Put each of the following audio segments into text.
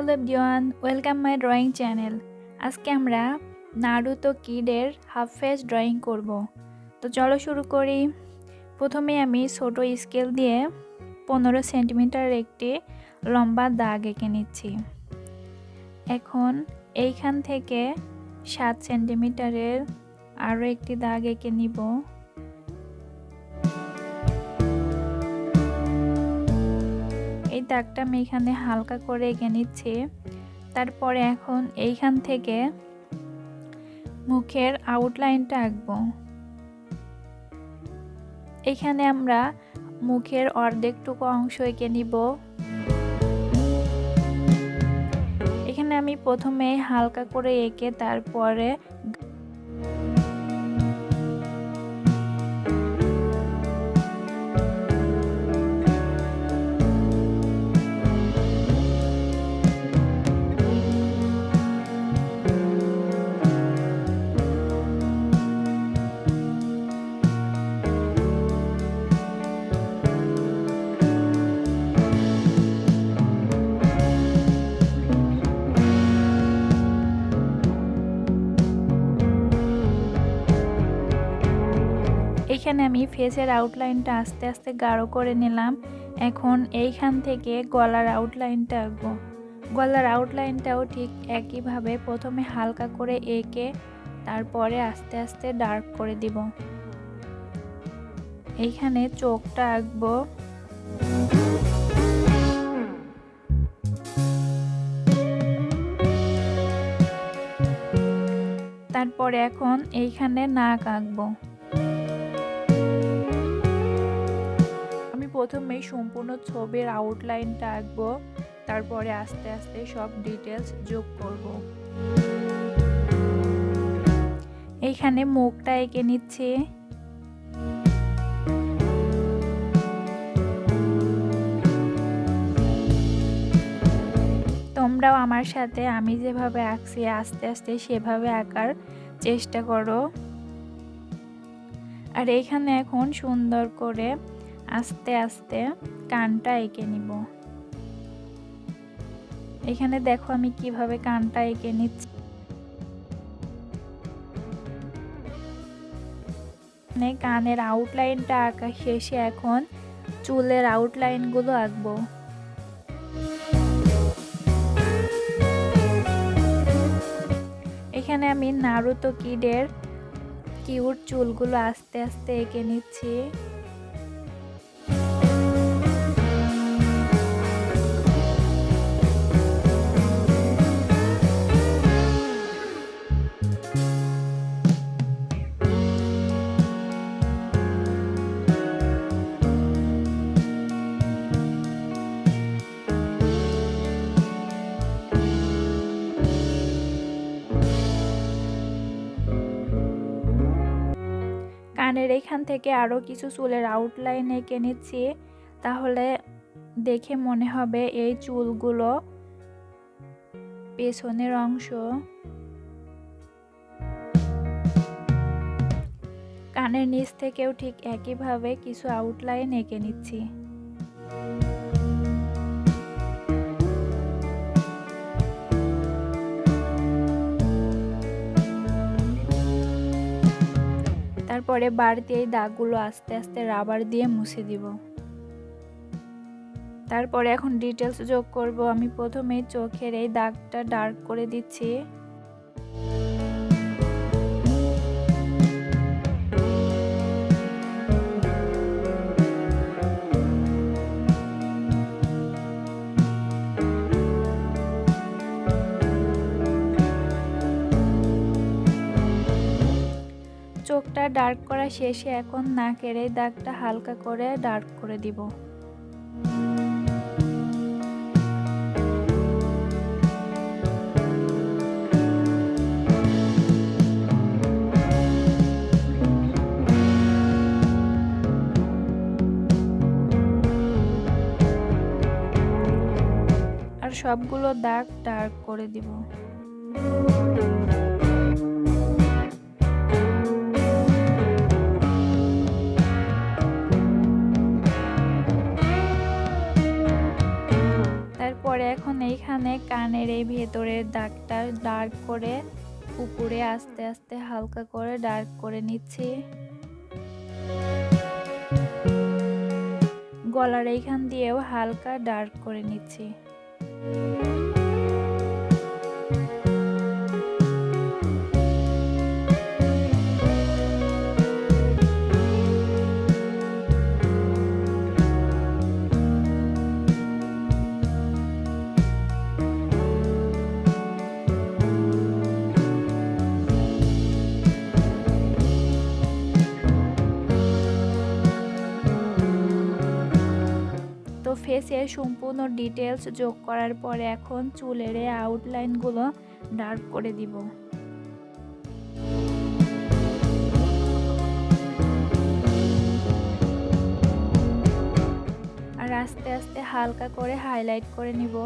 Hello everyone, welcome my drawing channel. আজকে আমরা Naruto কিডের half face drawing করব। তো চলো শুরু করি। প্রথমে আমি ছোট স্কেল দিয়ে 15 সেন্টিমিটার একটি লম্বা দাগ এঁকে নিচ্ছি। এখন এইখান থেকে 7 সেন্টিমিটারের আরও একটি দাগ এঁকে নিব। এই দাগটা আমি এখানে হালকা করে এঁকে নিচ্ছি। তারপরে এখন এইখান থেকে মুখের আউটলাইনটা আঁকবো। এখানে আমরা মুখের অর্ধেকটুকু অংশ এঁকে নিব। এখানে আমি প্রথমে হালকা করে এঁকে তারপরে এখানে আমি ফেসের আউটলাইনটা আস্তে আস্তে গাঢ় করে নিলাম। এখন এইখান থেকে গলার আউটলাইনটা আঁকবো। গলার আউটলাইনটাও ঠিক একইভাবে প্রথমে হালকা করে এঁকে তারপরে আস্তে আস্তে ডার্ক করে দিব। এইখানে চোখটা আঁকবো। তারপরে এখন এইখানে নাক আঁকবো। প্রথমে সম্পূর্ণ ছবির আউটলাইনটা আঁকবো, তারপরে আস্তে আস্তে সব ডিটেলস যোগ করব। এইখানে মুখটা এঁকে নিচ্ছি। তোমরাও আমার সাথে আমি যেভাবে আঁকছি আস্তে আস্তে সেভাবে আঁকার চেষ্টা করো। আর এইখানে এখন সুন্দর করে আস্তে আস্তে কানটা এঁকে নিব। এখানে দেখো আমি কিভাবে কানটা এঁকে নিচ্ছি। কানের আউটলাইনটা আঁকা শেষে এখন চুলের আউটলাইনগুলো আঁকবো। এখানে আমি নারুতো কিডের কিউট চুলগুলো আস্তে আস্তে এঁকে নিচ্ছি। কানের এখান থেকে আরও কিছু চুলের আউটলাইন এঁকে নিচ্ছি, তাহলে দেখে মনে হবে এই চুলগুলো পেছনের অংশ। কানের নিচ থেকেও ঠিক একইভাবে কিছু আউটলাইন এঁকে নিচ্ছি। তারপরে বাড়তি এই দাগগুলো আস্তে আস্তে রাবার দিয়ে মুছে দিব। তারপরে এখন ডিটেলস যোগ করব। আমি প্রথমে চোখের এই দাগটা ডার্ক করে দিচ্ছি। চোখটা ডার্ক করা শেষে এখন নাকের এই দাগটা হালকা করে ডার্ক করে দিব। আর সবগুলো দাগ ডার্ক করে দিব। এখন এইখানে কানের এই ভেতরের দাগটা ডার্ক করে উপরে আস্তে আস্তে হালকা করে ডার্ক করে নিচ্ছি। গলার এইখান দিয়েও হালকা ডার্ক করে নিচ্ছি। তো ফেসে সম্পূর্ণ ডিটেলস যোগ করার পরে এখন চুলের আউটলাইনগুলো ডার্ক করে দিব। আর আস্তে আস্তে হালকা করে হাইলাইট করে নিব।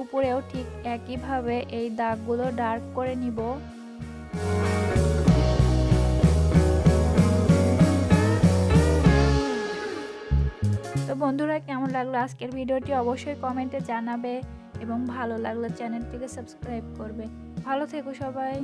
উপরেও ঠিক একইভাবে এই দাগগুলো ডার্ক করে নিব। তো বন্ধুরা, কেমন লাগলো আজকের ভিডিওটি অবশ্যই কমেন্টে জানাবে এবং ভালো লাগলে চ্যানেলটিকে সাবস্ক্রাইব করবে। ভালো থেকো সবাই।